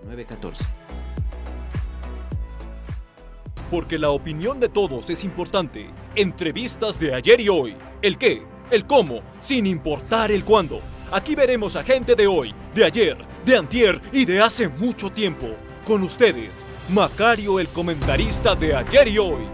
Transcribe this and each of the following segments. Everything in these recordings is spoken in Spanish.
9:14. Porque la opinión de todos es importante. Entrevistas de ayer y hoy. El qué, el cómo, sin importar el cuándo. Aquí veremos a gente de hoy, de ayer, de antier y de hace mucho tiempo. Con ustedes, Macario, el comentarista de ayer y hoy.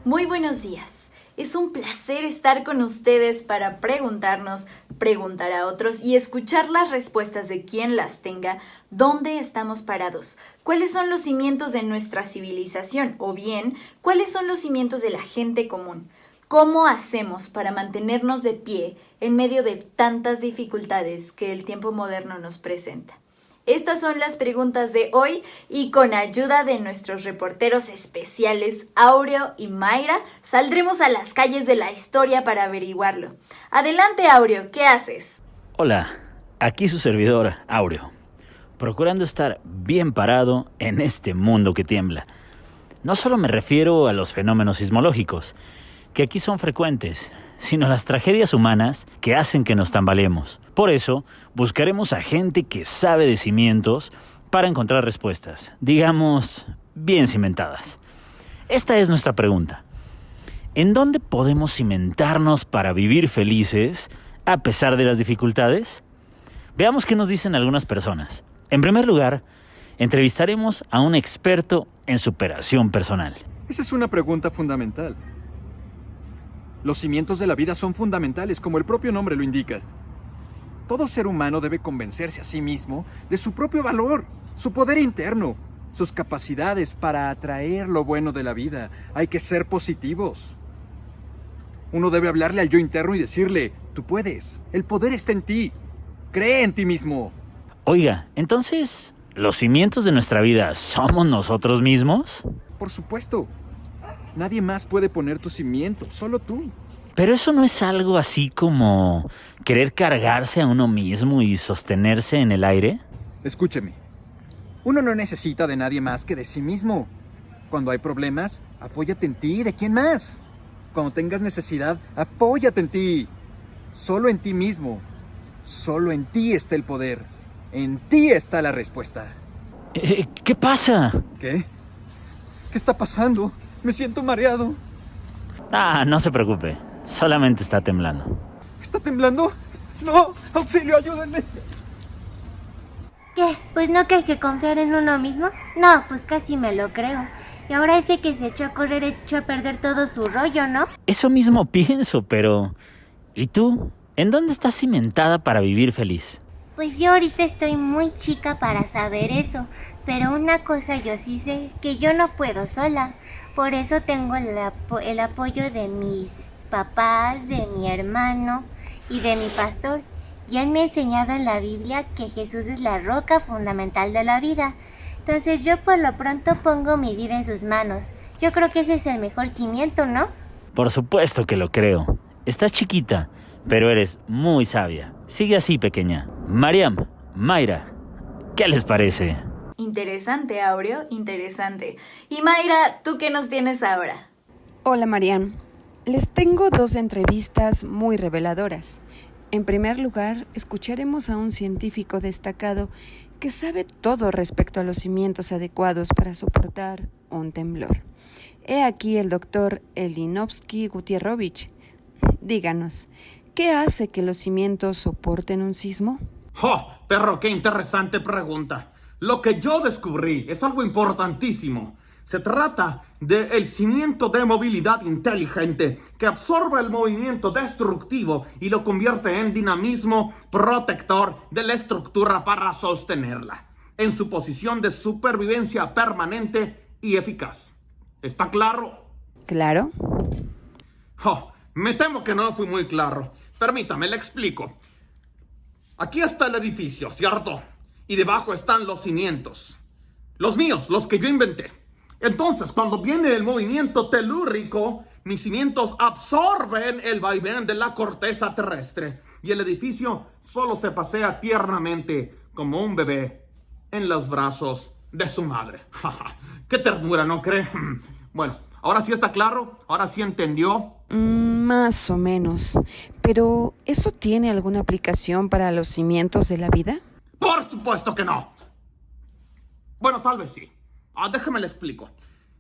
Muy buenos días. Es un placer estar con ustedes para preguntarnos, preguntar a otros y escuchar las respuestas de quien las tenga, dónde estamos parados, cuáles son los cimientos de nuestra civilización o bien, cuáles son los cimientos de la gente común. ¿Cómo hacemos para mantenernos de pie en medio de tantas dificultades que el tiempo moderno nos presenta? Estas son las preguntas de hoy y con ayuda de nuestros reporteros especiales Aureo y Mayra saldremos a las calles de la historia para averiguarlo. Adelante, Aureo, ¿qué haces? Hola, aquí su servidor, Aureo, procurando estar bien parado en este mundo que tiembla. No solo me refiero a los fenómenos sismológicos, que aquí son frecuentes, sino a las tragedias humanas que hacen que nos tambaleemos. Por eso, buscaremos a gente que sabe de cimientos para encontrar respuestas, digamos, bien cimentadas. Esta es nuestra pregunta. ¿En dónde podemos cimentarnos para vivir felices a pesar de las dificultades? Veamos qué nos dicen algunas personas. En primer lugar, entrevistaremos a un experto en superación personal. Esa es una pregunta fundamental. Los cimientos de la vida son fundamentales, como el propio nombre lo indica. Todo ser humano debe convencerse a sí mismo de su propio valor, su poder interno, sus capacidades para atraer lo bueno de la vida. Hay que ser positivos. Uno debe hablarle al yo interno y decirle, tú puedes, el poder está en ti, cree en ti mismo. Oiga, entonces, ¿los cimientos de nuestra vida somos nosotros mismos? Por supuesto. Nadie más puede poner tus cimientos, solo tú. Pero eso no es algo así como querer cargarse a uno mismo y sostenerse en el aire. Escúcheme. Uno no necesita de nadie más que de sí mismo. Cuando hay problemas, apóyate en ti. ¿De quién más? Cuando tengas necesidad, apóyate en ti. Solo en ti mismo. Solo en ti está el poder. En ti está la respuesta. ¿Qué pasa? ¿Qué? ¿Qué está pasando? Me siento mareado. No se preocupe. Solamente está temblando. ¿Está temblando? ¡No! ¡Auxilio, ayúdenme! ¿Qué? ¿Pues no que hay que confiar en uno mismo? No, pues casi me lo creo. Y ahora ese que se echó a correr echó a perder todo su rollo, ¿no? Eso mismo pienso, pero... ¿Y tú? ¿En dónde estás cimentada para vivir feliz? Pues yo ahorita estoy muy chica para saber eso, pero una cosa yo sí sé, que yo no puedo sola. Por eso tengo el apoyo de mis papás, de mi hermano y de mi pastor. Y él me ha enseñado en la Biblia que Jesús es la roca fundamental de la vida. Entonces yo por lo pronto pongo mi vida en sus manos. Yo creo que ese es el mejor cimiento, ¿no? Por supuesto que lo creo. Estás chiquita, pero eres muy sabia. Sigue así, pequeña. Mariam, Mayra, ¿qué les parece? Interesante, Aureo, interesante. Y Mayra, ¿tú qué nos tienes ahora? Hola, Marian. Les tengo dos entrevistas muy reveladoras. En primer lugar, escucharemos a un científico destacado que sabe todo respecto a los cimientos adecuados para soportar un temblor. He aquí el doctor Elinovsky Gutierrovich. Díganos, ¿qué hace que los cimientos soporten un sismo? ¡Oh, perro, qué interesante pregunta! Lo que yo descubrí es algo importantísimo. Se trata del cimiento de movilidad inteligente que absorbe el movimiento destructivo y lo convierte en dinamismo protector de la estructura para sostenerla en su posición de supervivencia permanente y eficaz. ¿Está claro? ¿Claro? Oh, me temo que no fui muy claro. Permítame, le explico. Aquí está el edificio, ¿cierto? Y debajo están los cimientos. Los míos, los que yo inventé. Entonces, cuando viene el movimiento telúrico, mis cimientos absorben el vaivén de la corteza terrestre y el edificio solo se pasea tiernamente como un bebé en los brazos de su madre. ¡Qué ternura, ¿no cree? Bueno, ¿Ahora sí está claro? ¿Ahora sí entendió? Más o menos. Pero, ¿eso tiene alguna aplicación para los cimientos de la vida? Por supuesto que no. Bueno, tal vez sí. Déjeme le explico.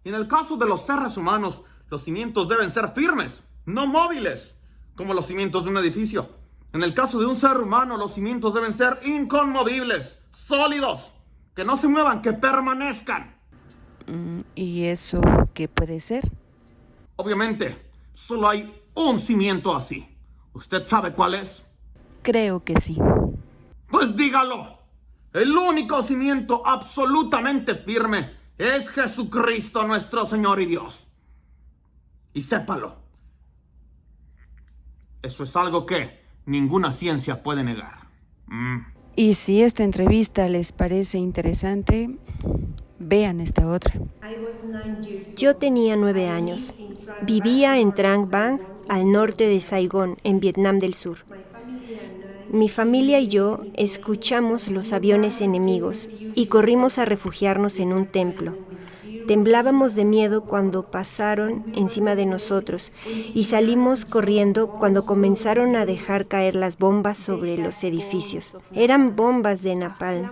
En el caso de los seres humanos, los cimientos deben ser firmes, no móviles, como los cimientos de un edificio. En el caso de un ser humano, los cimientos deben ser inconmovibles, sólidos, que no se muevan, que permanezcan. ¿Y eso qué puede ser? Obviamente, solo hay un cimiento así. ¿Usted sabe cuál es? Creo que sí. Pues dígalo. El único cimiento absolutamente firme es Jesucristo nuestro Señor y Dios. Y sépalo. Eso es algo que ninguna ciencia puede negar. Y si esta entrevista les parece interesante, vean esta otra. Yo tenía 9 años. Vivía en Trang Bang, al norte de Saigón, en Vietnam del Sur. Mi familia y yo escuchamos los aviones enemigos y corrimos a refugiarnos en un templo. Temblábamos de miedo cuando pasaron encima de nosotros y salimos corriendo cuando comenzaron a dejar caer las bombas sobre los edificios. Eran bombas de napalm,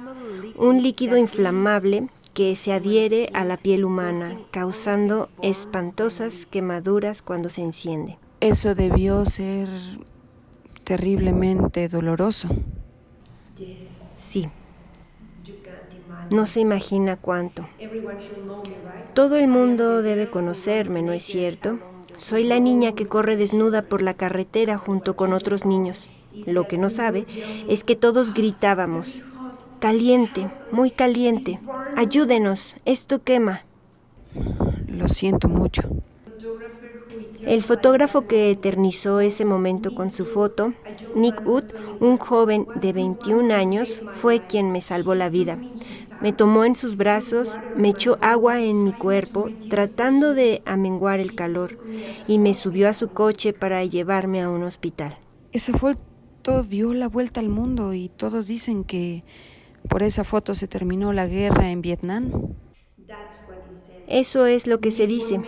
un líquido inflamable que se adhiere a la piel humana, causando espantosas quemaduras cuando se enciende. Eso debió ser terriblemente doloroso. Sí. No se imagina cuánto. Todo el mundo debe conocerme, ¿no es cierto? Soy la niña que corre desnuda por la carretera junto con otros niños. Lo que no sabe es que todos gritábamos: caliente, muy caliente, ayúdenos, esto quema. Lo siento mucho. El fotógrafo que eternizó ese momento con su foto, Nick Wood, un joven de 21 años, fue quien me salvó la vida. Me tomó en sus brazos, me echó agua en mi cuerpo, tratando de amenguar el calor, y me subió a su coche para llevarme a un hospital. Esa foto dio la vuelta al mundo y todos dicen que por esa foto se terminó la guerra en Vietnam. Eso es lo que se dice.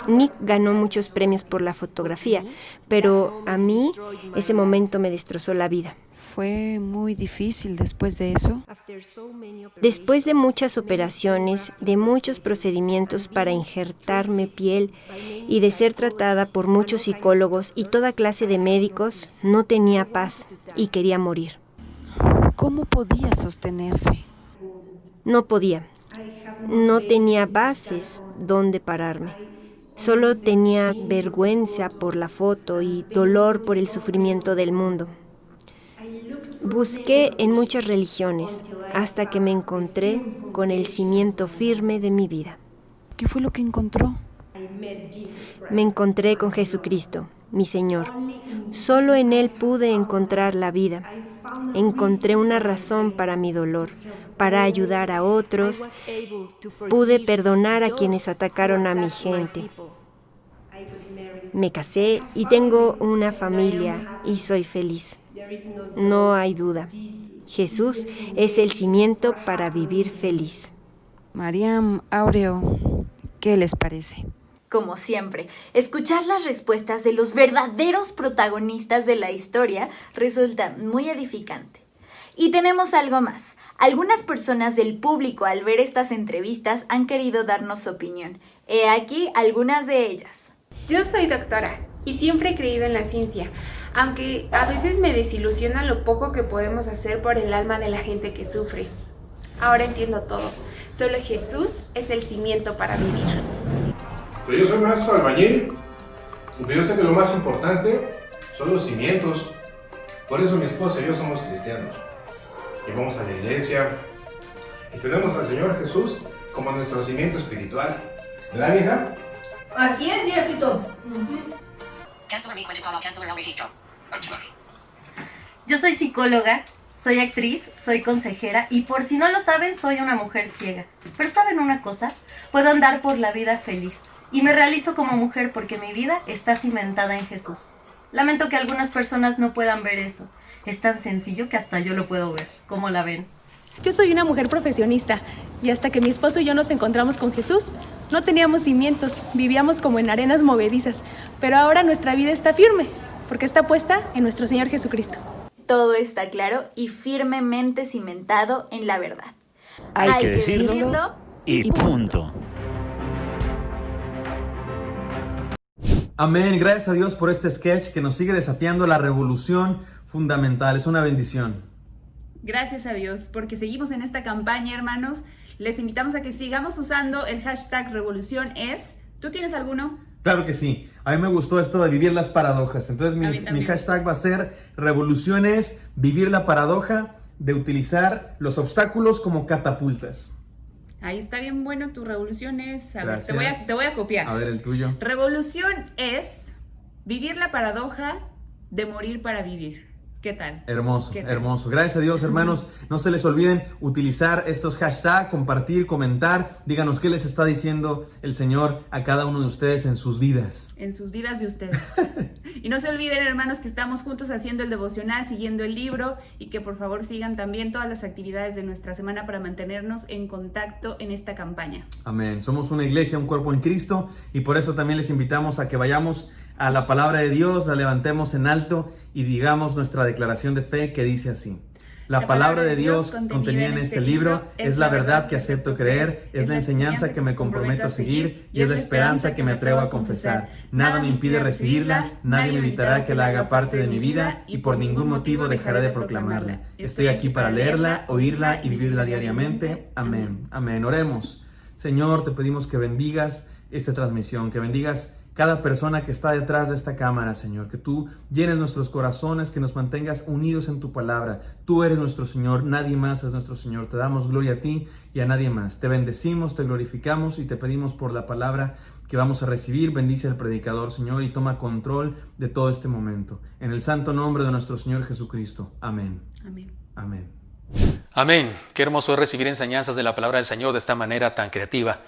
Nick ganó muchos premios por la fotografía, pero a mí ese momento me destrozó la vida. ¿Fue muy difícil después de eso? Después de muchas operaciones, de muchos procedimientos para injertarme piel y de ser tratada por muchos psicólogos y toda clase de médicos, no tenía paz y quería morir. ¿Cómo podía sostenerse? No podía. No tenía bases donde pararme. Solo tenía vergüenza por la foto y dolor por el sufrimiento del mundo. Busqué en muchas religiones hasta que me encontré con el cimiento firme de mi vida. ¿Qué fue lo que encontró? Me encontré con Jesucristo, mi Señor. Solo en Él pude encontrar la vida. Encontré una razón para mi dolor, para ayudar a otros. Pude perdonar a quienes atacaron a mi gente. Me casé y tengo una familia y soy feliz. No hay duda. Jesús es el cimiento para vivir feliz. Mariam, Aureo, ¿qué les parece? Como siempre, escuchar las respuestas de los verdaderos protagonistas de la historia resulta muy edificante. Y tenemos algo más. Algunas personas del público al ver estas entrevistas han querido darnos su opinión. He aquí algunas de ellas. Yo soy doctora y siempre he creído en la ciencia, aunque a veces me desilusiona lo poco que podemos hacer por el alma de la gente que sufre. Ahora entiendo todo. Solo Jesús es el cimiento para vivir. Pero yo soy maestro albañil, pero yo sé que lo más importante son los cimientos. Por eso mi esposa y yo somos cristianos. Y vamos a la iglesia y tenemos al Señor Jesús como nuestro cimiento espiritual. ¿Verdad, vieja? Así es, viejito. Yo soy psicóloga, soy actriz, soy consejera y por si no lo saben, soy una mujer ciega. Pero ¿saben una cosa? Puedo andar por la vida feliz y me realizo como mujer porque mi vida está cimentada en Jesús. Lamento que algunas personas no puedan ver eso. Es tan sencillo que hasta yo lo puedo ver. ¿Cómo la ven? Yo soy una mujer profesionista y hasta que mi esposo y yo nos encontramos con Jesús, no teníamos cimientos, vivíamos como en arenas movedizas, pero ahora nuestra vida está firme, porque está puesta en nuestro Señor Jesucristo. Todo está claro y firmemente cimentado en la verdad. Hay que decirlo y punto. Amén. Gracias a Dios por este sketch que nos sigue desafiando la revolución fundamental. Es una bendición. Gracias a Dios, porque seguimos en esta campaña, hermanos. Les invitamos a que sigamos usando el hashtag #RevoluciónEs. ¿Tú tienes alguno? Claro que sí. A mí me gustó esto de vivir las paradojas. Entonces mi hashtag va a ser revolución es vivir la paradoja de utilizar los obstáculos como catapultas. Ahí está bien bueno, tu revolución es... A ver, Gracias. te voy a copiar. A ver, el tuyo. Revolución es vivir la paradoja de morir para vivir. ¿Qué tal? Hermoso, ¿Qué tal? hermoso. Gracias a Dios, hermanos. No se les olviden utilizar estos hashtags, compartir, comentar. Díganos qué les está diciendo el Señor a cada uno de ustedes en sus vidas. En sus vidas de ustedes. Y no se olviden, hermanos, que estamos juntos haciendo el devocional, siguiendo el libro, y que por favor sigan también todas las actividades de nuestra semana para mantenernos en contacto en esta campaña. Amén. Somos una iglesia, un cuerpo en Cristo, y por eso también les invitamos a que vayamos a la palabra de Dios, la levantemos en alto y digamos nuestra declaración de fe que dice así: la palabra de Dios contenida en este libro es la verdad que acepto creer, es la enseñanza que me comprometo a seguir y es la esperanza que me atrevo a confesar. Nada me impide recibirla, nadie me evitará que la haga parte de mi vida y por ningún motivo dejaré de proclamarla. Estoy aquí para leerla, oírla y vivirla diariamente. Amén. Amén. Oremos. Señor, te pedimos que bendigas esta transmisión, que bendigas cada persona que está detrás de esta cámara, Señor, que tú llenes nuestros corazones, que nos mantengas unidos en tu palabra. Tú eres nuestro Señor, nadie más es nuestro Señor. Te damos gloria a ti y a nadie más. Te bendecimos, te glorificamos y te pedimos por la palabra que vamos a recibir. Bendice al predicador, Señor, y toma control de todo este momento. En el santo nombre de nuestro Señor Jesucristo. Amén. Amén. Amén. Amén. Qué hermoso es recibir enseñanzas de la palabra del Señor de esta manera tan creativa.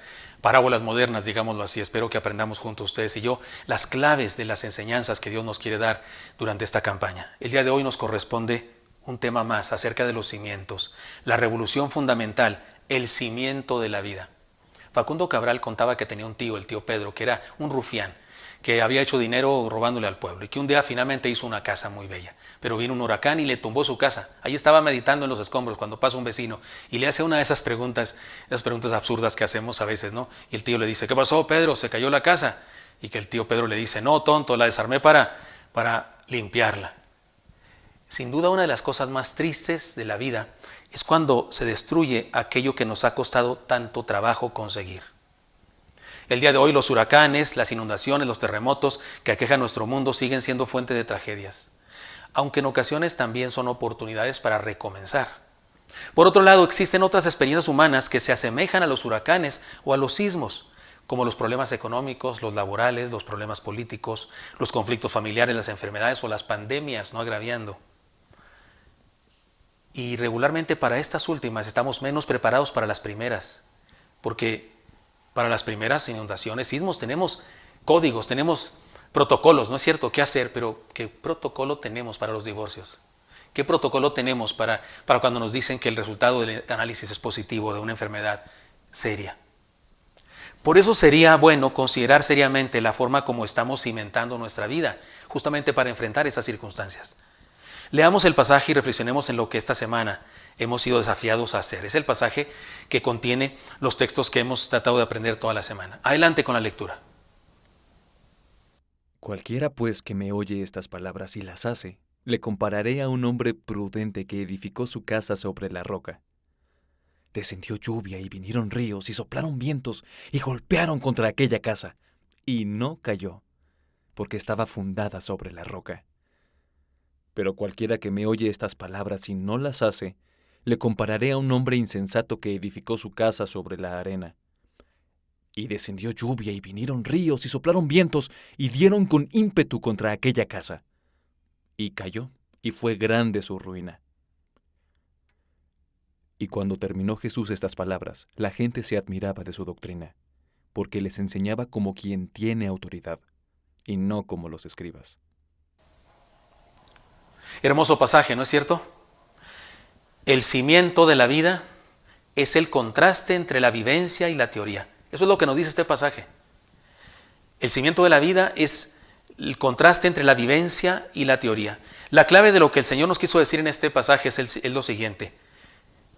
Parábolas modernas, digámoslo así. Espero que aprendamos juntos ustedes y yo las claves de las enseñanzas que Dios nos quiere dar durante esta campaña. El día de hoy nos corresponde un tema más acerca de los cimientos, la revolución fundamental, el cimiento de la vida. Facundo Cabral contaba que tenía un tío, el tío Pedro, que era un rufián, que había hecho dinero robándole al pueblo y que un día finalmente hizo una casa muy bella. Pero vino un huracán y le tumbó su casa. Ahí estaba meditando en los escombros cuando pasa un vecino y le hace una de esas preguntas absurdas que hacemos a veces, ¿no? Y el tío le dice: ¿qué pasó, Pedro? ¿Se cayó la casa? Y que el tío Pedro le dice: no, tonto, la desarmé para limpiarla. Sin duda, una de las cosas más tristes de la vida es cuando se destruye aquello que nos ha costado tanto trabajo conseguir. El día de hoy los huracanes, las inundaciones, los terremotos que aquejan nuestro mundo siguen siendo fuente de tragedias, aunque en ocasiones también son oportunidades para recomenzar. Por otro lado, existen otras experiencias humanas que se asemejan a los huracanes o a los sismos, como los problemas económicos, los laborales, los problemas políticos, los conflictos familiares, las enfermedades o las pandemias, no agraviando. Y regularmente para estas últimas estamos menos preparados para las primeras, porque para las primeras inundaciones, sismos, tenemos códigos, tenemos protocolos, ¿no es cierto? ¿Qué hacer? Pero ¿qué protocolo tenemos para los divorcios? ¿Qué protocolo tenemos para cuando nos dicen que el resultado del análisis es positivo de una enfermedad seria? Por eso sería bueno considerar seriamente la forma como estamos cimentando nuestra vida, justamente para enfrentar esas circunstancias. Leamos el pasaje y reflexionemos en lo que esta semana hemos sido desafiados a hacer. Es el pasaje que contiene los textos que hemos tratado de aprender toda la semana. Adelante con la lectura. Cualquiera pues que me oye estas palabras y las hace, le compararé a un hombre prudente que edificó su casa sobre la roca. Descendió lluvia y vinieron ríos y soplaron vientos y golpearon contra aquella casa, y no cayó, porque estaba fundada sobre la roca. Pero cualquiera que me oye estas palabras y no las hace, le compararé a un hombre insensato que edificó su casa sobre la arena. Y descendió lluvia y vinieron ríos y soplaron vientos y dieron con ímpetu contra aquella casa. Y cayó, y fue grande su ruina. Y cuando terminó Jesús estas palabras, la gente se admiraba de su doctrina, porque les enseñaba como quien tiene autoridad, y no como los escribas. Hermoso pasaje, ¿no es cierto? el cimiento de la vida es el contraste entre la vivencia y la teoría. Eso es lo que nos dice este pasaje. El cimiento de la vida es el contraste entre la vivencia y la teoría. La clave de lo que el Señor nos quiso decir en este pasaje es lo siguiente.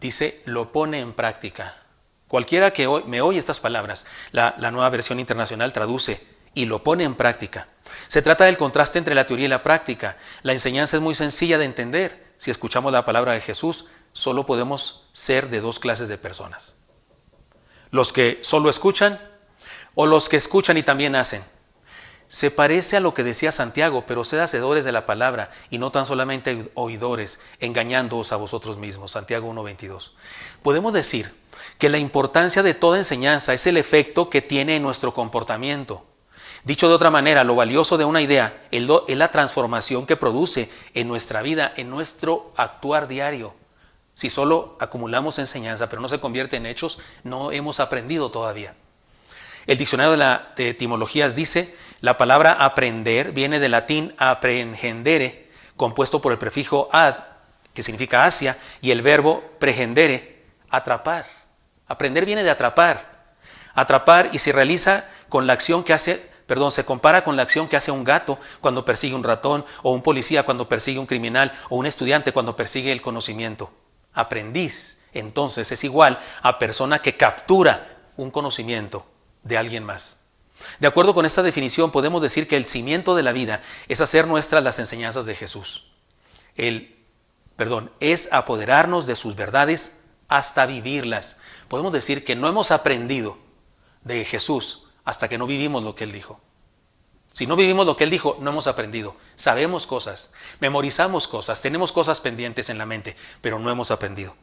Dice, lo pone en práctica. Cualquiera que me oye estas palabras, la Nueva Versión Internacional traduce, y lo pone en práctica. Se trata del contraste entre la teoría y la práctica. La enseñanza es muy sencilla de entender. Si escuchamos la palabra de Jesús, solo podemos ser de dos clases de personas. Los que solo escuchan o los que escuchan y también hacen. Se parece a lo que decía Santiago, pero sed hacedores de la palabra y no tan solamente oidores, engañándoos a vosotros mismos. Santiago 1:22. Podemos decir que la importancia de toda enseñanza es el efecto que tiene en nuestro comportamiento. Dicho de otra manera, lo valioso de una idea es la transformación que produce en nuestra vida, en nuestro actuar diario. Si solo acumulamos enseñanza, pero no se convierte en hechos, no hemos aprendido todavía. El diccionario de etimologías dice, la palabra aprender viene del latín aprehendere, compuesto por el prefijo ad, que significa hacia, y el verbo prehendere, atrapar. Aprender viene de atrapar. Atrapar y se realiza con la acción que hace, se compara con la acción que hace un gato cuando persigue un ratón, o un policía cuando persigue un criminal, o un estudiante cuando persigue el conocimiento. Aprendiz, entonces, es igual a persona que captura un conocimiento de alguien más. De acuerdo con esta definición, podemos decir que el cimiento de la vida es hacer nuestras las enseñanzas de Jesús. Es apoderarnos de sus verdades hasta vivirlas. Podemos decir que no hemos aprendido de Jesús hasta que no vivimos lo que Él dijo. Si no vivimos lo que Él dijo, no hemos aprendido. Sabemos cosas, memorizamos cosas, tenemos cosas pendientes en la mente, pero no hemos aprendido.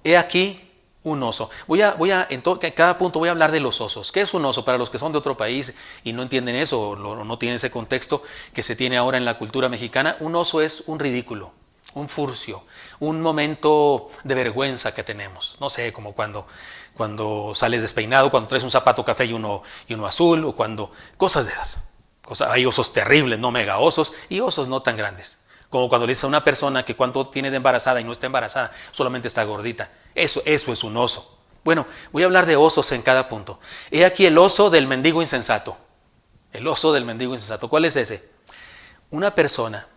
He aquí un oso. En cada punto voy a hablar de los osos. ¿Qué es un oso? Para los que son de otro país y no entienden eso, o no tienen ese contexto que se tiene ahora en la cultura mexicana, un oso es un ridículo, un furcio, un momento de vergüenza que tenemos. No sé, como cuando sales despeinado, cuando traes un zapato café y uno azul, o cosas de esas. Hay osos terribles, no mega osos, y osos no tan grandes. Como cuando le dices a una persona que cuánto tiene de embarazada y no está embarazada, solamente está gordita. Eso es un oso. Bueno, voy a hablar de osos en cada punto. He aquí el oso del mendigo insensato. El oso del mendigo insensato. ¿Cuál es ese? Una persona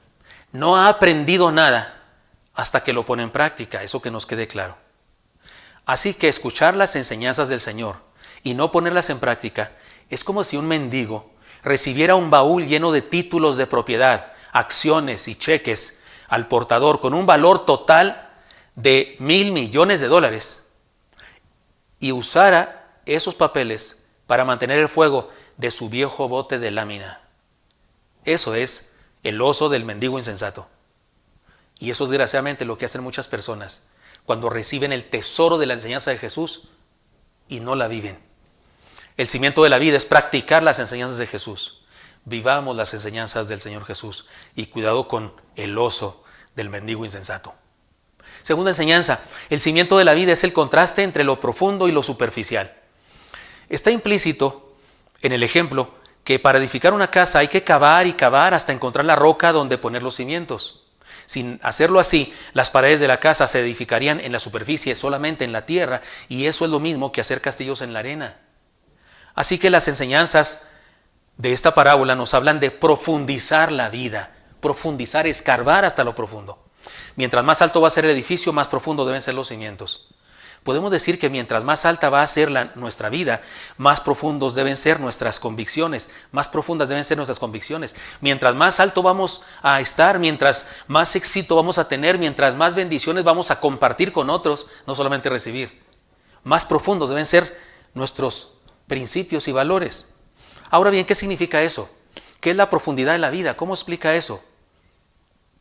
no ha aprendido nada hasta que lo pone en práctica. Eso que nos quede claro. Así que escuchar las enseñanzas del Señor y no ponerlas en práctica es como si un mendigo recibiera un baúl lleno de títulos de propiedad, acciones y cheques al portador con un valor total de $1,000 millones y usara esos papeles para mantener el fuego de su viejo bote de lámina. Eso es el oso del mendigo insensato. Y eso es desgraciadamente lo que hacen muchas personas cuando reciben el tesoro de la enseñanza de Jesús y no la viven. El cimiento de la vida es practicar las enseñanzas de Jesús. Vivamos las enseñanzas del Señor Jesús y cuidado con el oso del mendigo insensato. Segunda enseñanza, el cimiento de la vida es el contraste entre lo profundo y lo superficial. Está implícito en el ejemplo que para edificar una casa hay que cavar y cavar hasta encontrar la roca donde poner los cimientos. Sin hacerlo así, las paredes de la casa se edificarían en la superficie, solamente en la tierra, y eso es lo mismo que hacer castillos en la arena. Así que las enseñanzas de esta parábola nos hablan de profundizar la vida, profundizar, escarbar hasta lo profundo. Mientras más alto va a ser el edificio, más profundo deben ser los cimientos. Podemos decir que mientras más alta va a ser nuestra vida, más profundos deben ser nuestras convicciones, más profundas deben ser nuestras convicciones. Mientras más alto vamos a estar, mientras más éxito vamos a tener, mientras más bendiciones vamos a compartir con otros, no solamente recibir, más profundos deben ser nuestros principios y valores. Ahora bien, ¿qué significa eso? ¿Qué es la profundidad de la vida? ¿Cómo explica eso?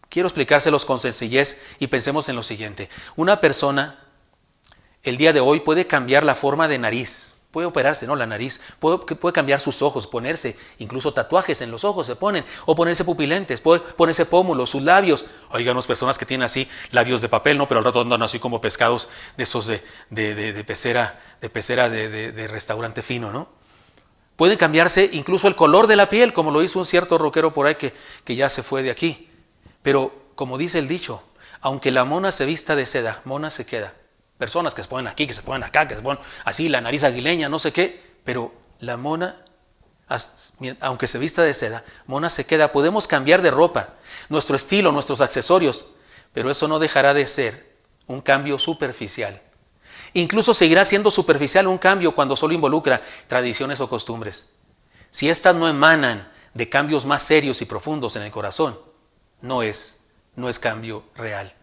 Quiero explicárselos con sencillez y pensemos en lo siguiente. Una persona el día de hoy puede cambiar la forma de nariz, puede operarse, ¿no? La nariz, puede cambiar sus ojos, ponerse incluso tatuajes en los ojos se ponen, o ponerse pupilentes, puede ponerse pómulos, sus labios. Oigan, unas personas que tienen así labios de papel, ¿no? Pero al rato andan así como pescados de esos de pecera de restaurante fino, ¿no? Puede cambiarse incluso el color de la piel, como lo hizo un cierto rockero por ahí que ya se fue de aquí. Pero como dice el dicho, Aunque la mona se vista de seda, mona se queda. Personas que se ponen aquí, que se ponen acá, que se ponen así, la nariz aguileña, no sé qué, pero la mona, aunque se vista de seda, mona se queda. Podemos cambiar de ropa, nuestro estilo, nuestros accesorios, pero eso no dejará de ser un cambio superficial. Incluso seguirá siendo superficial un cambio cuando solo involucra tradiciones o costumbres. Si éstas no emanan de cambios más serios y profundos en el corazón, no es cambio real.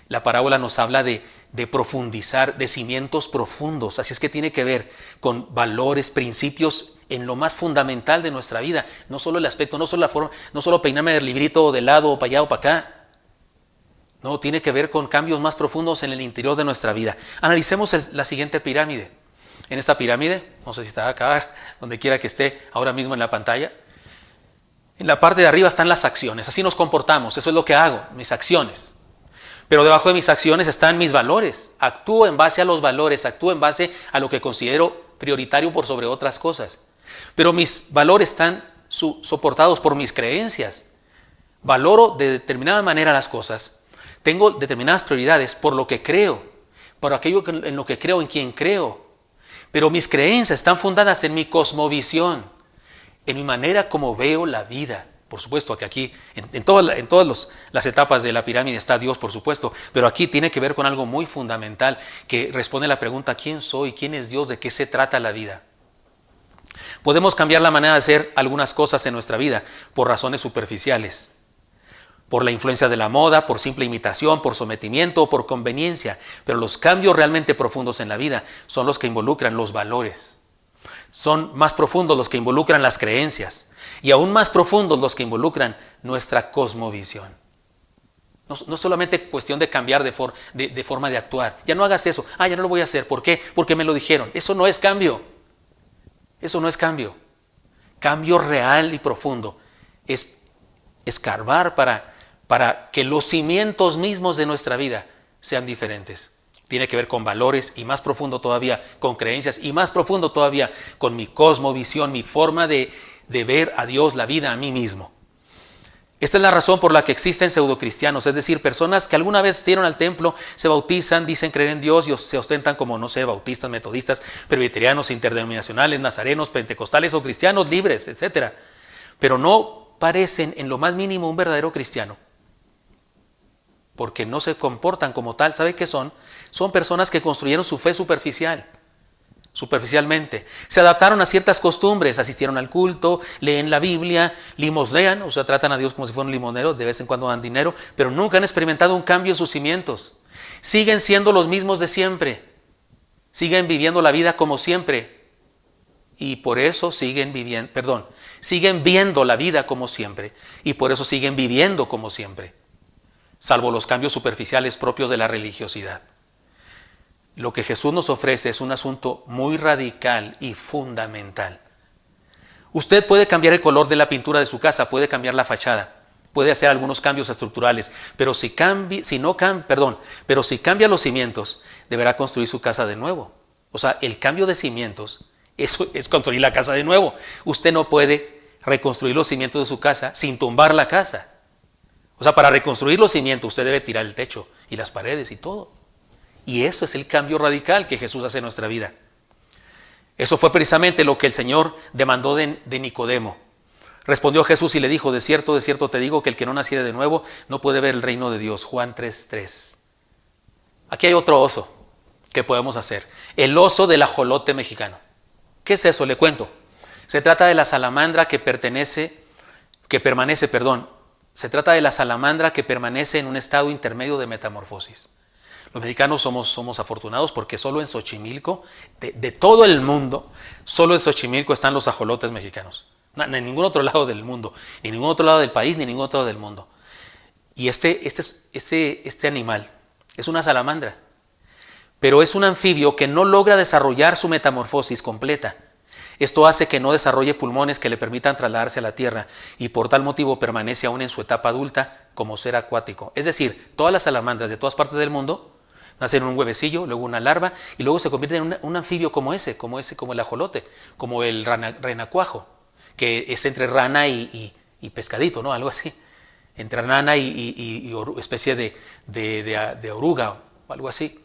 La parábola nos habla de profundizar, de cimientos profundos, así es que tiene que ver con valores, principios en lo más fundamental de nuestra vida, no solo el aspecto, no solo la forma, no solo peinarme del librito de lado o para allá o para acá. No, tiene que ver con cambios más profundos en el interior de nuestra vida. Analicemos la siguiente pirámide. En esta pirámide, no sé si está acá, donde quiera que esté ahora mismo en la pantalla, en la parte de arriba están las acciones. Así nos comportamos, eso es lo que hago, mis acciones. Pero debajo de mis acciones están mis valores. Actúo en base a los valores, actúo en base a lo que considero prioritario por sobre otras cosas. Pero mis valores están soportados por mis creencias. Valoro de determinada manera las cosas. Tengo determinadas prioridades por lo que creo, por aquello en lo que creo, en quien creo. Pero mis creencias están fundadas en mi cosmovisión, en mi manera como veo la vida. Por supuesto que aquí, en todas las etapas de la pirámide está Dios, por supuesto, pero aquí tiene que ver con algo muy fundamental que responde a la pregunta: ¿quién soy? ¿Quién es Dios? ¿De qué se trata la vida? Podemos cambiar la manera de hacer algunas cosas en nuestra vida por razones superficiales, por la influencia de la moda, por simple imitación, por sometimiento o por conveniencia, pero los cambios realmente profundos en la vida son los que involucran los valores. Son más profundos los que involucran las creencias y aún más profundos los que involucran nuestra cosmovisión. No solamente cuestión de cambiar de forma de actuar. Ya no hagas eso. Ya no lo voy a hacer. ¿Por qué? Porque me lo dijeron. Eso no es cambio. Eso no es cambio. Cambio real y profundo es escarbar para que los cimientos mismos de nuestra vida sean diferentes. Tiene que ver con valores y más profundo todavía con creencias y más profundo todavía con mi cosmovisión, mi forma de ver a Dios, la vida, a mí mismo. Esta es la razón por la que existen pseudocristianos, es decir, personas que alguna vez fueron al templo, se bautizan, dicen creer en Dios y se ostentan como, no sé, bautistas, metodistas, presbiterianos, interdenominacionales, nazarenos, pentecostales o cristianos libres, etc. Pero no parecen en lo más mínimo un verdadero cristiano, porque no se comportan como tal. ¿Sabe qué son? Son personas que construyeron su fe superficialmente. Se adaptaron a ciertas costumbres, asistieron al culto, leen la Biblia, limosnean, o sea, tratan a Dios como si fuera un limonero, de vez en cuando dan dinero, pero nunca han experimentado un cambio en sus cimientos. Siguen siendo los mismos de siempre. Siguen viviendo la vida como siempre. Y por eso siguen viendo la vida como siempre. Y por eso siguen viviendo como siempre. Salvo los cambios superficiales propios de la religiosidad. Lo que Jesús nos ofrece es un asunto muy radical y fundamental. Usted puede cambiar el color de la pintura de su casa, puede cambiar la fachada, puede hacer algunos cambios estructurales, pero si cambia los cimientos, deberá construir su casa de nuevo. O sea, el cambio de cimientos es construir la casa de nuevo. Usted no puede reconstruir los cimientos de su casa sin tumbar la casa. O sea, para reconstruir los cimientos usted debe tirar el techo y las paredes y todo. Y eso es el cambio radical que Jesús hace en nuestra vida. Eso fue precisamente lo que el Señor demandó de Nicodemo. Respondió Jesús y le dijo: de cierto te digo que el que no naciere de nuevo no puede ver el reino de Dios. Juan 3:3. Aquí hay otro oso que podemos hacer. El oso del ajolote mexicano. ¿Qué es eso? Le cuento. Se trata de la salamandra que permanece en un estado intermedio de metamorfosis. Los mexicanos somos afortunados porque solo en Xochimilco, de todo el mundo, solo en Xochimilco están los ajolotes mexicanos. No, en ningún otro lado del mundo, ni en ningún otro lado del país, ni en ningún otro lado del mundo. Y este animal es una salamandra, pero es un anfibio que no logra desarrollar su metamorfosis completa. Esto hace que no desarrolle pulmones que le permitan trasladarse a la tierra y por tal motivo permanece aún en su etapa adulta como ser acuático. Es decir, todas las salamandras de todas partes del mundo nacen en un huevecillo, luego una larva y luego se convierten en un anfibio como el ajolote, como el renacuajo, que es entre rana y pescadito, ¿no? Algo así. entre nana y especie de oruga o algo así.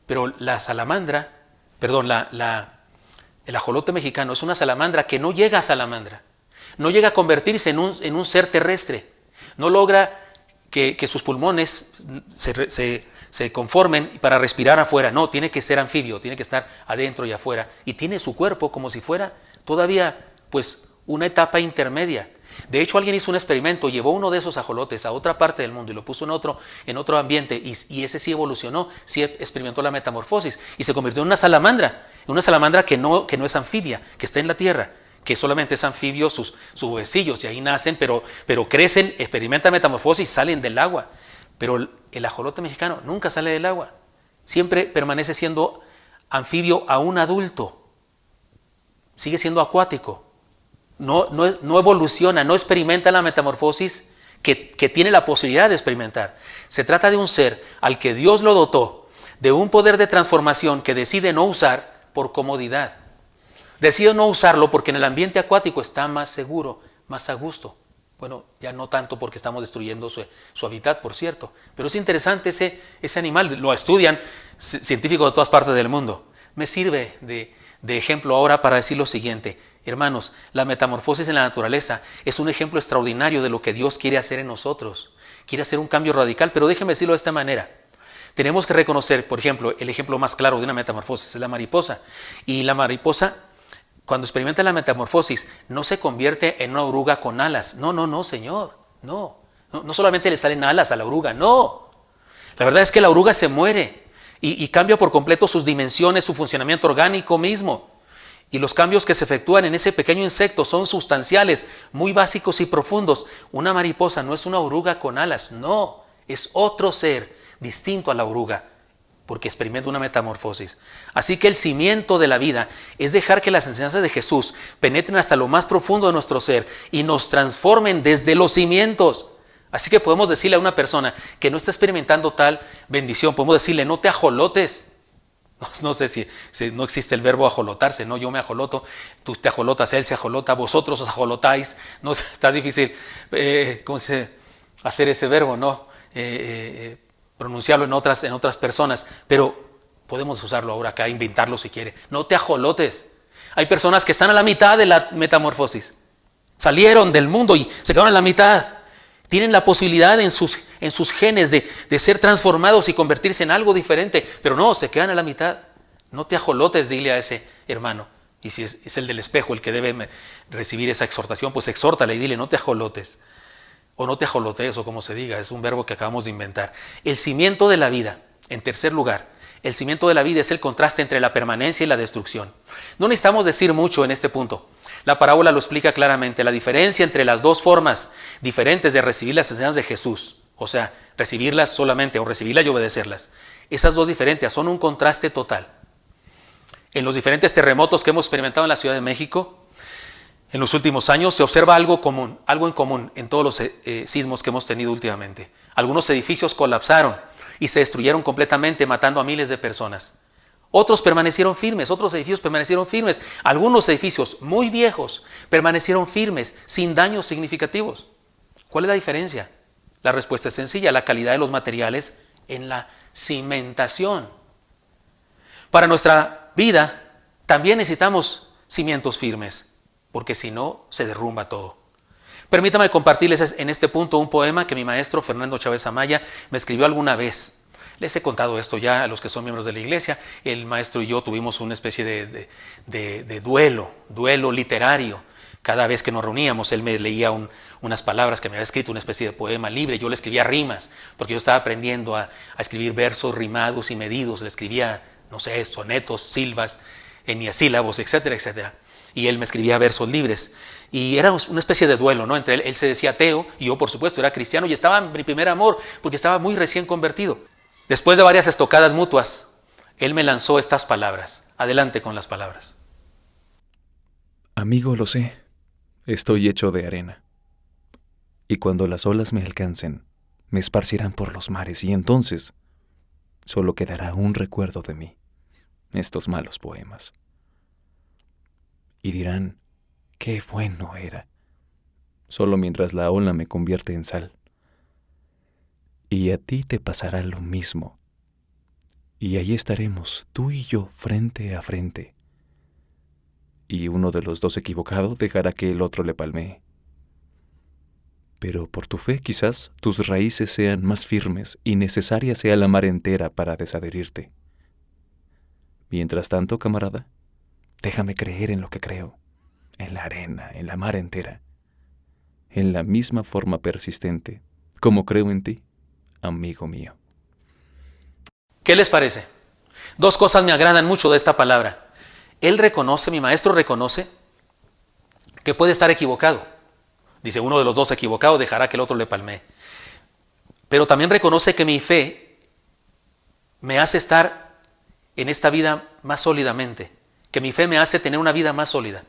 Pero la salamandra, perdón, el ajolote mexicano es una salamandra que no llega a salamandra, no llega a convertirse en un ser terrestre, no logra que sus pulmones se conformen para respirar afuera, no, tiene que ser anfibio, tiene que estar adentro y afuera, y tiene su cuerpo como si fuera todavía pues una etapa intermedia. De hecho, alguien hizo un experimento, llevó uno de esos ajolotes a otra parte del mundo y lo puso en otro ambiente, y ese sí evolucionó, sí experimentó la metamorfosis y se convirtió en una salamandra que no es anfibia, que está en la tierra, que solamente es anfibio sus huevecillos, y ahí nacen, pero crecen, experimentan metamorfosis, salen del agua. Pero el ajolote mexicano nunca sale del agua, siempre permanece siendo anfibio a un adulto, sigue siendo acuático. No evoluciona, no experimenta la metamorfosis que tiene la posibilidad de experimentar. Se trata de un ser al que Dios lo dotó de un poder de transformación que decide no usar por comodidad. Decide no usarlo porque en el ambiente acuático está más seguro, más a gusto. Bueno, ya no tanto porque estamos destruyendo su hábitat, por cierto. Pero es interesante ese animal, lo estudian científicos de todas partes del mundo. Me sirve de ejemplo ahora para decir lo siguiente. Hermanos, la metamorfosis en la naturaleza es un ejemplo extraordinario de lo que Dios quiere hacer en nosotros. Quiere hacer un cambio radical, pero déjenme decirlo de esta manera. Tenemos que reconocer, por ejemplo, el ejemplo más claro de una metamorfosis es la mariposa. Y la mariposa, cuando experimenta la metamorfosis, no se convierte en una oruga con alas. No, señor. No solamente le salen alas a la oruga, no. La verdad es que la oruga se muere y cambia por completo sus dimensiones, su funcionamiento orgánico mismo. Y los cambios que se efectúan en ese pequeño insecto son sustanciales, muy básicos y profundos. Una mariposa no es una oruga con alas, no, es otro ser distinto a la oruga, porque experimenta una metamorfosis. Así que el cimiento de la vida es dejar que las enseñanzas de Jesús penetren hasta lo más profundo de nuestro ser y nos transformen desde los cimientos. Así que podemos decirle a una persona que no está experimentando tal bendición, podemos decirle, no te ajolotes. No sé si no existe el verbo ajolotarse, no, yo me ajoloto, tú te ajolotas, él se ajolota, vosotros os ajolotáis, no está difícil hacer ese verbo, ¿no? Pronunciarlo en otras personas, pero podemos usarlo ahora acá, inventarlo si quiere. No te ajolotes. Hay personas que están a la mitad de la metamorfosis, salieron del mundo y se quedaron a la mitad. Tienen la posibilidad en sus genes de ser transformados y convertirse en algo diferente, pero no, se quedan a la mitad. No te ajolotes, dile a ese hermano. Y si es el del espejo el que debe recibir esa exhortación, pues exhórtale y dile, no te ajolotes. O no te ajolotes, o como se diga, es un verbo que acabamos de inventar. El cimiento de la vida, en tercer lugar, el cimiento de la vida es el contraste entre la permanencia y la destrucción. No necesitamos decir mucho en este punto. La parábola lo explica claramente, la diferencia entre las dos formas diferentes de recibir las enseñanzas de Jesús, o sea, recibirlas solamente o recibirlas y obedecerlas. Esas dos diferencias son un contraste total. En los diferentes terremotos que hemos experimentado en la Ciudad de México, en los últimos años se observa algo en común en todos los sismos que hemos tenido últimamente. Algunos edificios colapsaron y se destruyeron completamente, matando a miles de personas. Otros permanecieron firmes, otros edificios permanecieron firmes. Algunos edificios muy viejos permanecieron firmes, sin daños significativos. ¿Cuál es la diferencia? La respuesta es sencilla, la calidad de los materiales en la cimentación. Para nuestra vida también necesitamos cimientos firmes, porque si no, se derrumba todo. Permítame compartirles en este punto un poema que mi maestro Fernando Chávez Amaya me escribió alguna vez. Les he contado esto ya a los que son miembros de la iglesia. El maestro y yo tuvimos una especie de duelo literario. Cada vez que nos reuníamos, él me leía unas palabras que me había escrito, una especie de poema libre. Yo le escribía rimas, porque yo estaba aprendiendo a escribir versos rimados y medidos. Le escribía, no sé, sonetos, silvas, eniasílabos, etcétera, etcétera. Y él me escribía versos libres. Y era una especie de duelo, ¿no? Entre él se decía ateo, y yo, por supuesto, era cristiano, y estaba en mi primer amor, porque estaba muy recién convertido. Después de varias estocadas mutuas, él me lanzó estas palabras. Adelante con las palabras. Amigo, lo sé. Estoy hecho de arena. Y cuando las olas me alcancen, me esparcirán por los mares, y entonces solo quedará un recuerdo de mí, estos malos poemas. Y dirán, qué bueno era, solo mientras la ola me convierte en sal, Y a ti te pasará lo mismo. Y allí estaremos, tú y yo, frente a frente. Y uno de los dos equivocado dejará que el otro le palmee. Pero por tu fe quizás tus raíces sean más firmes y necesaria sea la mar entera para desadherirte. Mientras tanto, camarada, déjame creer en lo que creo, en la arena, en la mar entera, en la misma forma persistente, como creo en ti, amigo mío. ¿Qué les parece? Dos cosas me agradan mucho de esta palabra. Él reconoce, mi maestro reconoce, que puede estar equivocado. Dice, uno de los dos equivocado dejará que el otro le palmee. Pero también reconoce que mi fe me hace estar en esta vida más sólidamente. Que mi fe me hace tener una vida más sólida.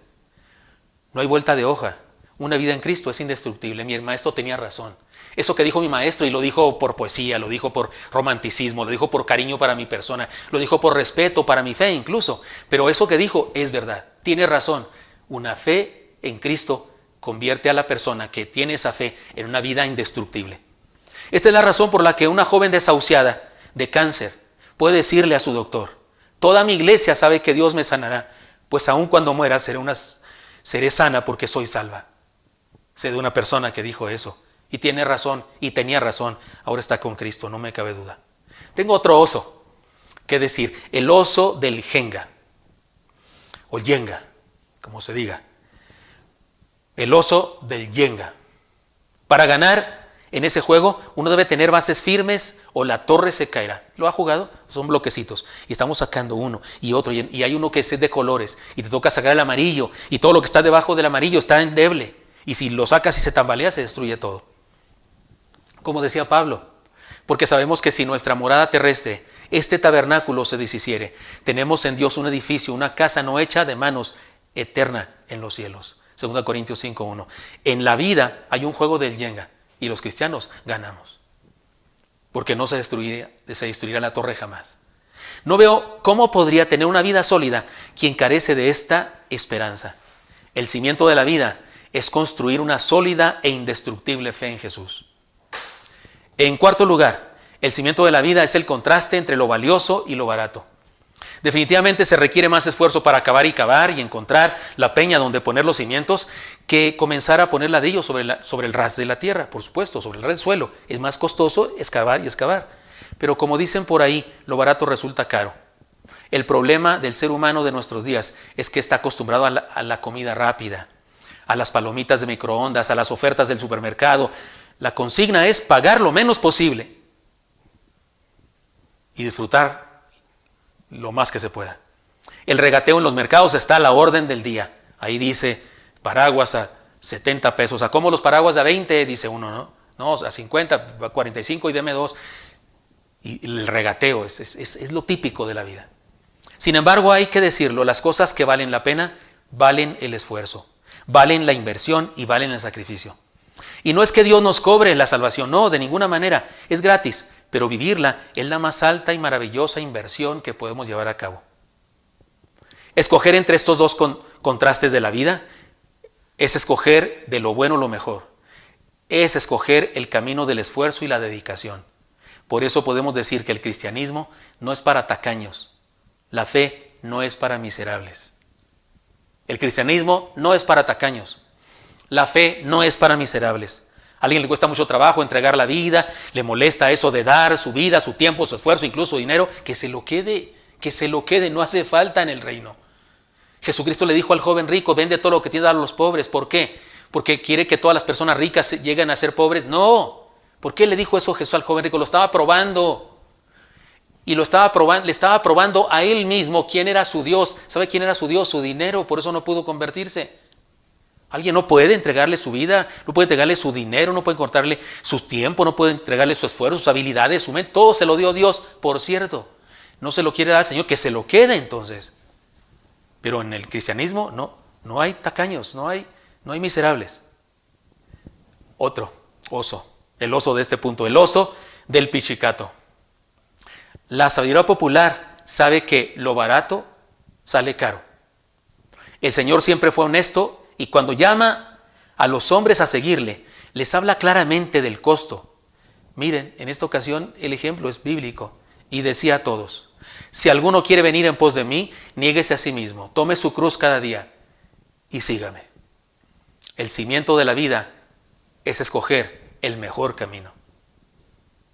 No hay vuelta de hoja. Una vida en Cristo es indestructible. Mi maestro tenía razón. Eso que dijo mi maestro, y lo dijo por poesía, lo dijo por romanticismo, lo dijo por cariño para mi persona, lo dijo por respeto para mi fe incluso. Pero eso que dijo es verdad. Tiene razón. Una fe en Cristo convierte a la persona que tiene esa fe en una vida indestructible. Esta es la razón por la que una joven desahuciada de cáncer puede decirle a su doctor: toda mi iglesia sabe que Dios me sanará, pues aun cuando muera seré sana porque soy salva. Sé de una persona que dijo eso y tiene razón y tenía razón. Ahora está con Cristo, no me cabe duda. Tengo otro oso que decir, el oso del Jenga o Jenga, como se diga. El oso del Jenga. Para ganar en ese juego, uno debe tener bases firmes o la torre se caerá. ¿Lo ha jugado? Son bloquecitos. Y estamos sacando uno y otro. Y hay uno que es de colores. Y te toca sacar el amarillo. Y todo lo que está debajo del amarillo está endeble. Y si lo sacas y se tambalea, se destruye todo. Como decía Pablo. Porque sabemos que si nuestra morada terrestre, este tabernáculo se deshiciere, tenemos en Dios un edificio, una casa no hecha de manos, eterna en los cielos. 2 Corintios 5:1. En la vida hay un juego del Jenga y los cristianos ganamos. Porque no se destruirá la torre jamás. No veo cómo podría tener una vida sólida quien carece de esta esperanza. El cimiento de la vida es construir una sólida e indestructible fe en Jesús. En cuarto lugar, el cimiento de la vida es el contraste entre lo valioso y lo barato. Definitivamente se requiere más esfuerzo para cavar y encontrar la peña donde poner los cimientos que comenzar a poner ladrillos sobre el ras de la tierra, por supuesto, sobre el ras del suelo. Es más costoso excavar y excavar. Pero como dicen por ahí, lo barato resulta caro. El problema del ser humano de nuestros días es que está acostumbrado a la comida rápida, a las palomitas de microondas, a las ofertas del supermercado. La consigna es pagar lo menos posible y disfrutar lo más que se pueda. El regateo en los mercados está a la orden del día. Ahí dice paraguas a 70 pesos. ¿A cómo los paraguas a 20? Dice uno, ¿no? No, a 50, a 45 y deme 2. Y el regateo es lo típico de la vida. Sin embargo, hay que decirlo, las cosas que valen la pena valen el esfuerzo, valen la inversión y valen el sacrificio. Y no es que Dios nos cobre la salvación, no, de ninguna manera, es gratis. Pero vivirla es la más alta y maravillosa inversión que podemos llevar a cabo. Escoger entre estos dos contrastes de la vida es escoger de lo bueno lo mejor. Es escoger el camino del esfuerzo y la dedicación. Por eso podemos decir que el cristianismo no es para tacaños. La fe no es para miserables. El cristianismo no es para tacaños. La fe no es para miserables. A alguien le cuesta mucho trabajo entregar la vida, le molesta eso de dar su vida, su tiempo, su esfuerzo, incluso dinero, que se lo quede, no hace falta en el reino. Jesucristo le dijo al joven rico, vende todo lo que tienes a los pobres. ¿Por qué? ¿Porque quiere que todas las personas ricas lleguen a ser pobres? No. ¿Por qué le dijo eso Jesús al joven rico? Lo estaba probando. Y le estaba probando a él mismo quién era su Dios. ¿Sabe quién era su Dios? Su dinero, por eso no pudo convertirse. Alguien no puede entregarle su vida, no puede entregarle su dinero, no puede cortarle su tiempo, no puede entregarle su esfuerzo, sus habilidades, su mente. Todo se lo dio Dios, por cierto. No se lo quiere dar al Señor, que se lo quede entonces. Pero en el cristianismo no hay tacaños, no hay miserables. Otro oso, el oso de este punto, el oso del pichicato. La sabiduría popular sabe que lo barato sale caro. El Señor siempre fue honesto y cuando llama a los hombres a seguirle, les habla claramente del costo. Miren, en esta ocasión el ejemplo es bíblico. Y decía a todos: si alguno quiere venir en pos de mí, niéguese a sí mismo, tome su cruz cada día y sígame. El cimiento de la vida es escoger el mejor camino.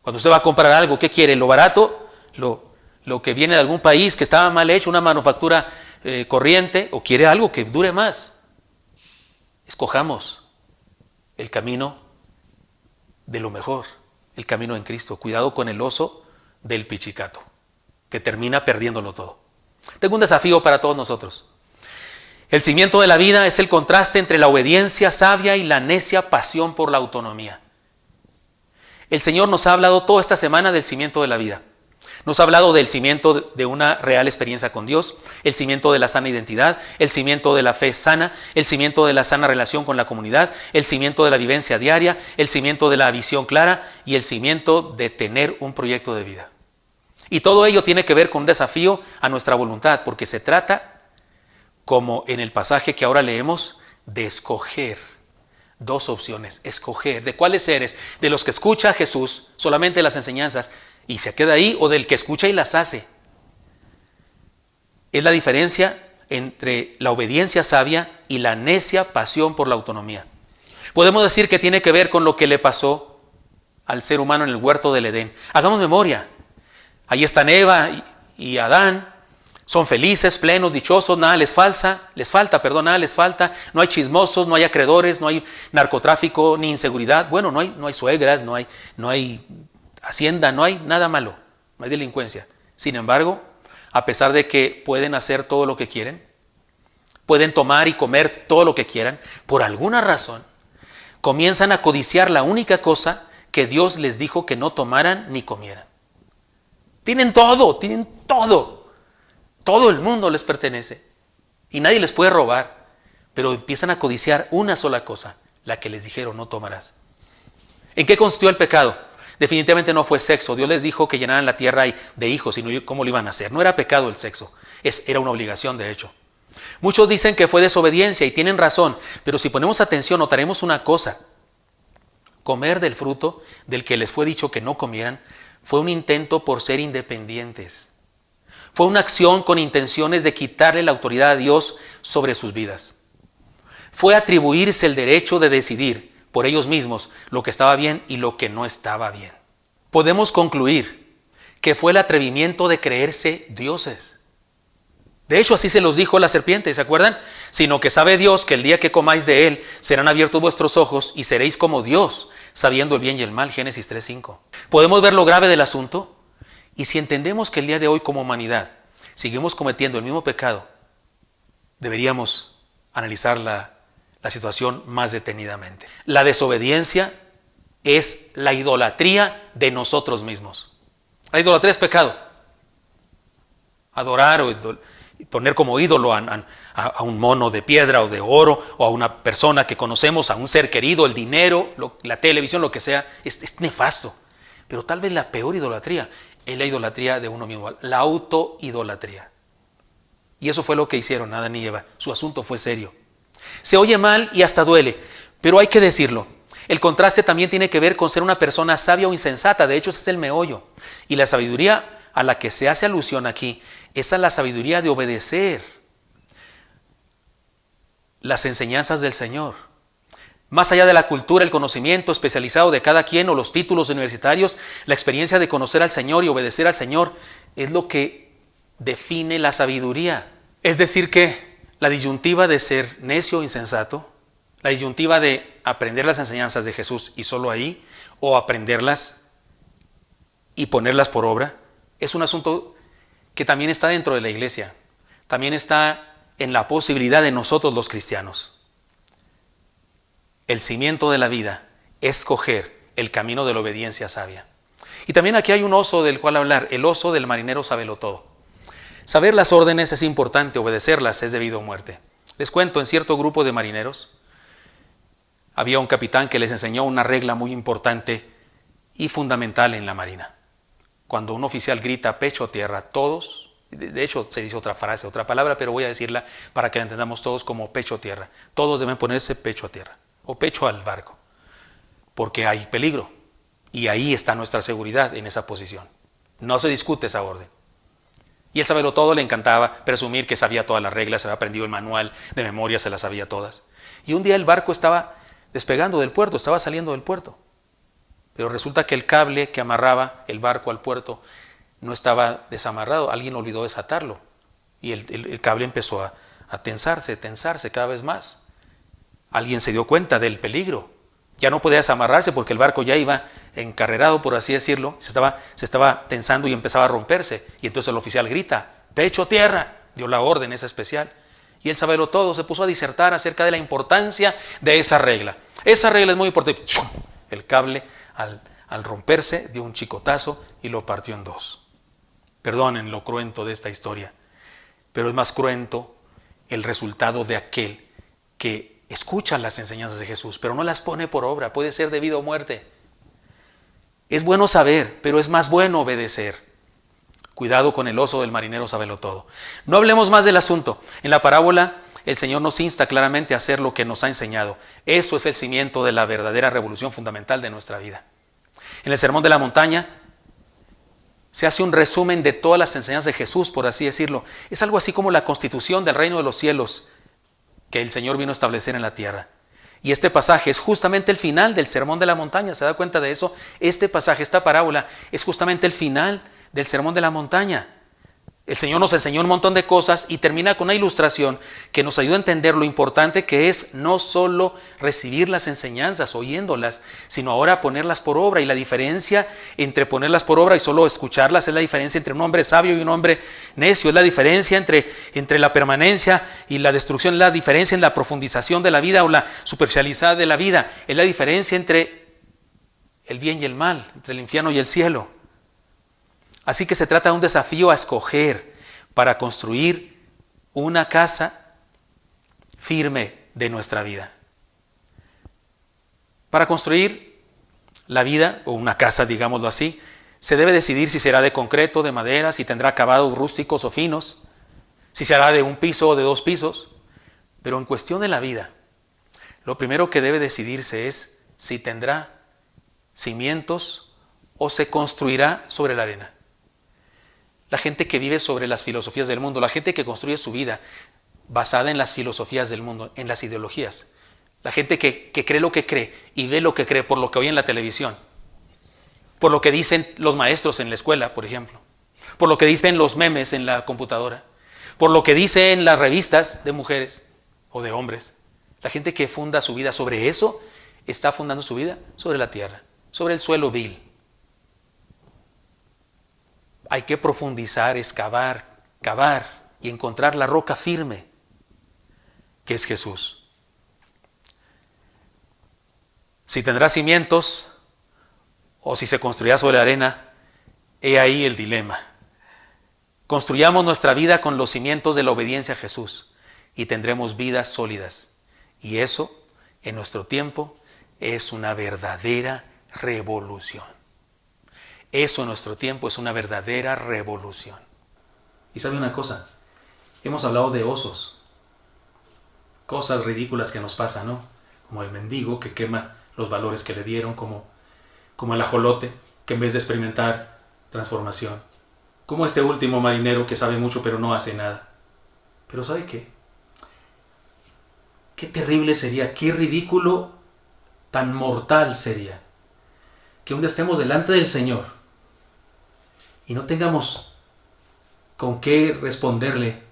Cuando usted va a comprar algo, ¿qué quiere? ¿Lo barato? ¿Lo que viene de algún país que estaba mal hecho, una manufactura corriente? ¿O quiere algo que dure más? Escojamos el camino de lo mejor, el camino en Cristo. Cuidado con el oso del pichicato, que termina perdiéndolo todo. Tengo un desafío para todos nosotros. El cimiento de la vida es el contraste entre la obediencia sabia y la necia pasión por la autonomía. El Señor nos ha hablado toda esta semana del cimiento de la vida. Nos ha hablado del cimiento de una real experiencia con Dios, el cimiento de la sana identidad, el cimiento de la fe sana, el cimiento de la sana relación con la comunidad, el cimiento de la vivencia diaria, el cimiento de la visión clara y el cimiento de tener un proyecto de vida. Y todo ello tiene que ver con un desafío a nuestra voluntad, porque se trata, como en el pasaje que ahora leemos, de escoger. Dos opciones, escoger. ¿De cuáles eres? ¿De los que escucha a Jesús solamente las enseñanzas y se queda ahí, o del que escucha y las hace? Es la diferencia entre la obediencia sabia y la necia pasión por la autonomía. Podemos decir que tiene que ver con lo que le pasó al ser humano en el huerto del Edén. Hagamos memoria. Ahí están Eva y Adán. Son felices, plenos, dichosos, nada les falta, no hay chismosos, no hay acreedores, no hay narcotráfico ni inseguridad. Bueno, no hay suegras, no hay hacienda, no hay nada malo, no hay delincuencia. Sin embargo, a pesar de que pueden hacer todo lo que quieren, pueden tomar y comer todo lo que quieran, por alguna razón comienzan a codiciar la única cosa que Dios les dijo que no tomaran ni comieran. Tienen todo. Todo el mundo les pertenece y nadie les puede robar, pero empiezan a codiciar una sola cosa, la que les dijeron no tomarás. ¿En qué consistió el pecado? Definitivamente no fue sexo. Dios les dijo que llenaran la tierra de hijos, sino cómo lo iban a hacer. No era pecado el sexo, era una obligación de hecho. Muchos dicen que fue desobediencia y tienen razón, pero si ponemos atención notaremos una cosa. Comer del fruto del que les fue dicho que no comieran fue un intento por ser independientes. Fue una acción con intenciones de quitarle la autoridad a Dios sobre sus vidas. Fue atribuirse el derecho de decidir por ellos mismos lo que estaba bien y lo que no estaba bien. Podemos concluir que fue el atrevimiento de creerse dioses. De hecho, así se los dijo la serpiente, ¿se acuerdan? Sino que sabe Dios que el día que comáis de él serán abiertos vuestros ojos y seréis como Dios, sabiendo el bien y el mal. Génesis 3:5. ¿Podemos ver lo grave del asunto? Y si entendemos que el día de hoy como humanidad seguimos cometiendo el mismo pecado, deberíamos analizar la situación más detenidamente. La desobediencia es la idolatría de nosotros mismos. La idolatría es pecado. Adorar o poner como ídolo a un mono de piedra o de oro, o a una persona que conocemos, a un ser querido, el dinero, la televisión, lo que sea, es nefasto. Pero tal vez la peor idolatría es la idolatría de uno mismo, la autoidolatría. Y eso fue lo que hicieron Adán y Eva. Su asunto fue serio. Se oye mal y hasta duele, pero hay que decirlo. El contraste también tiene que ver con ser una persona sabia o insensata. De hecho, ese es el meollo. Y la sabiduría a la que se hace alusión aquí es a la sabiduría de obedecer las enseñanzas del Señor. Más allá de la cultura, el conocimiento especializado de cada quien o los títulos universitarios, la experiencia de conocer al Señor y obedecer al Señor es lo que define la sabiduría. Es decir que la disyuntiva de ser necio o insensato, la disyuntiva de aprender las enseñanzas de Jesús y solo ahí, o aprenderlas y ponerlas por obra, es un asunto que también está dentro de la iglesia, también está en la posibilidad de nosotros los cristianos. El cimiento de la vida es escoger el camino de la obediencia sabia. Y también aquí hay un oso del cual hablar, el oso del marinero sabelo todo. Saber las órdenes es importante, obedecerlas es debido a muerte. Les cuento, en cierto grupo de marineros había un capitán que les enseñó una regla muy importante y fundamental en la marina. Cuando un oficial grita pecho a tierra, todos, de hecho se dice otra frase, otra palabra, pero voy a decirla para que la entendamos todos como pecho a tierra. Todos deben ponerse pecho a tierra o pecho al barco, porque hay peligro. Y ahí está nuestra seguridad, en esa posición. No se discute esa orden. Y el saberlo todo le encantaba presumir que sabía todas las reglas, se había aprendido el manual de memoria, se las sabía todas. Y un día el barco estaba despegando del puerto, estaba saliendo del puerto. Pero resulta que el cable que amarraba el barco al puerto no estaba desamarrado, alguien olvidó desatarlo. Y el cable empezó a tensarse cada vez más. Alguien se dio cuenta del peligro. Ya no podía desamarrarse porque el barco ya iba encarrerado, por así decirlo. Se estaba tensando y empezaba a romperse. Y entonces el oficial grita, pecho tierra, dio la orden esa especial. Y el saberlo todo se puso a disertar acerca de la importancia de esa regla. Esa regla es muy importante. El cable al romperse dio un chicotazo y lo partió en dos. Perdonen lo cruento de esta historia, pero es más cruento el resultado de aquel que escucha las enseñanzas de Jesús, pero no las pone por obra. Puede ser de vida o muerte. Es bueno saber, pero es más bueno obedecer. Cuidado con el oso del marinero sabelo todo. No hablemos más del asunto. En la parábola, el Señor nos insta claramente a hacer lo que nos ha enseñado. Eso es el cimiento de la verdadera revolución fundamental de nuestra vida. En el Sermón de la Montaña se hace un resumen de todas las enseñanzas de Jesús, por así decirlo. Es algo así como la constitución del reino de los cielos que el Señor vino a establecer en la tierra. Y este pasaje es justamente el final del Sermón de la Montaña. ¿Se da cuenta de eso? Este pasaje, esta parábola, es justamente el final del Sermón de la Montaña. El Señor nos enseñó un montón de cosas y termina con una ilustración que nos ayuda a entender lo importante que es no solo recibir las enseñanzas, oyéndolas, sino ahora ponerlas por obra. Y la diferencia entre ponerlas por obra y solo escucharlas es la diferencia entre un hombre sabio y un hombre necio. Es la diferencia entre la permanencia y la destrucción. Es la diferencia en la profundización de la vida o la superficialidad de la vida. Es la diferencia entre el bien y el mal, entre el infierno y el cielo. Así que se trata de un desafío a escoger para construir una casa firme de nuestra vida. Para construir la vida, o una casa, digámoslo así, se debe decidir si será de concreto, de madera, si tendrá acabados rústicos o finos, si será de un piso o de 2 pisos. Pero en cuestión de la vida, lo primero que debe decidirse es si tendrá cimientos o se construirá sobre la arena. La gente que vive sobre las filosofías del mundo, la gente que construye su vida basada en las filosofías del mundo, en las ideologías, la gente que cree lo que cree y ve lo que cree por lo que oye en la televisión, por lo que dicen los maestros en la escuela, por ejemplo, por lo que dicen los memes en la computadora, por lo que dicen las revistas de mujeres o de hombres. La gente que funda su vida sobre eso está fundando su vida sobre la tierra, sobre el suelo vil. Hay que profundizar, excavar, cavar y encontrar la roca firme, que es Jesús. Si tendrá cimientos o si se construirá sobre la arena, he ahí el dilema. Construyamos nuestra vida con los cimientos de la obediencia a Jesús y tendremos vidas sólidas. Y eso, en nuestro tiempo, es una verdadera revolución. Eso en nuestro tiempo es una verdadera revolución. Y sabe una cosa, hemos hablado de osos, cosas ridículas que nos pasan, ¿no? Como el mendigo que quema los valores que le dieron, como el ajolote que en vez de experimentar transformación, como este último marinero que sabe mucho pero no hace nada. Pero ¿sabe qué? Qué terrible sería, qué ridículo tan mortal sería que un día estemos delante del Señor y no tengamos con qué responderle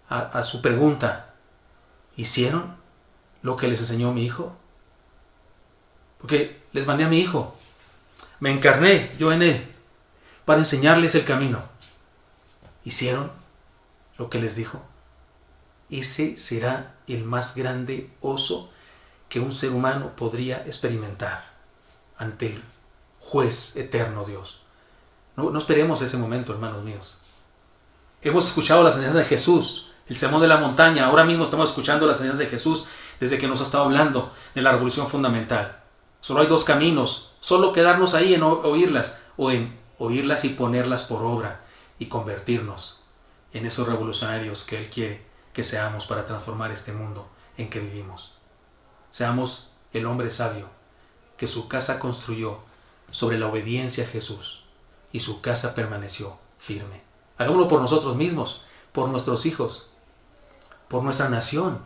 a su pregunta. ¿Hicieron lo que les enseñó mi hijo? Porque les mandé a mi hijo, me encarné yo en él para enseñarles el camino. ¿Hicieron lo que les dijo? Ese será el más grande oso que un ser humano podría experimentar ante el juez eterno Dios. No esperemos ese momento, hermanos míos. Hemos escuchado las enseñanzas de Jesús, el Sermón de la Montaña. Ahora mismo estamos escuchando las enseñanzas de Jesús desde que nos ha estado hablando de la revolución fundamental. Solo hay 2 caminos, solo quedarnos ahí en oírlas o en oírlas y ponerlas por obra y convertirnos en esos revolucionarios que Él quiere que seamos para transformar este mundo en que vivimos. Seamos el hombre sabio que su casa construyó sobre la obediencia a Jesús, y su casa permaneció firme. Hagámoslo por nosotros mismos, por nuestros hijos, por nuestra nación,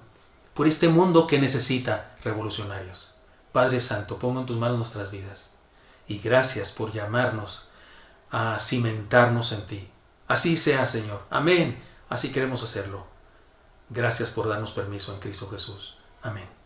por este mundo que necesita revolucionarios. Padre Santo, pongo en tus manos nuestras vidas, y gracias por llamarnos a cimentarnos en ti. Así sea, Señor. Amén. Así queremos hacerlo. Gracias por darnos permiso en Cristo Jesús. Amén.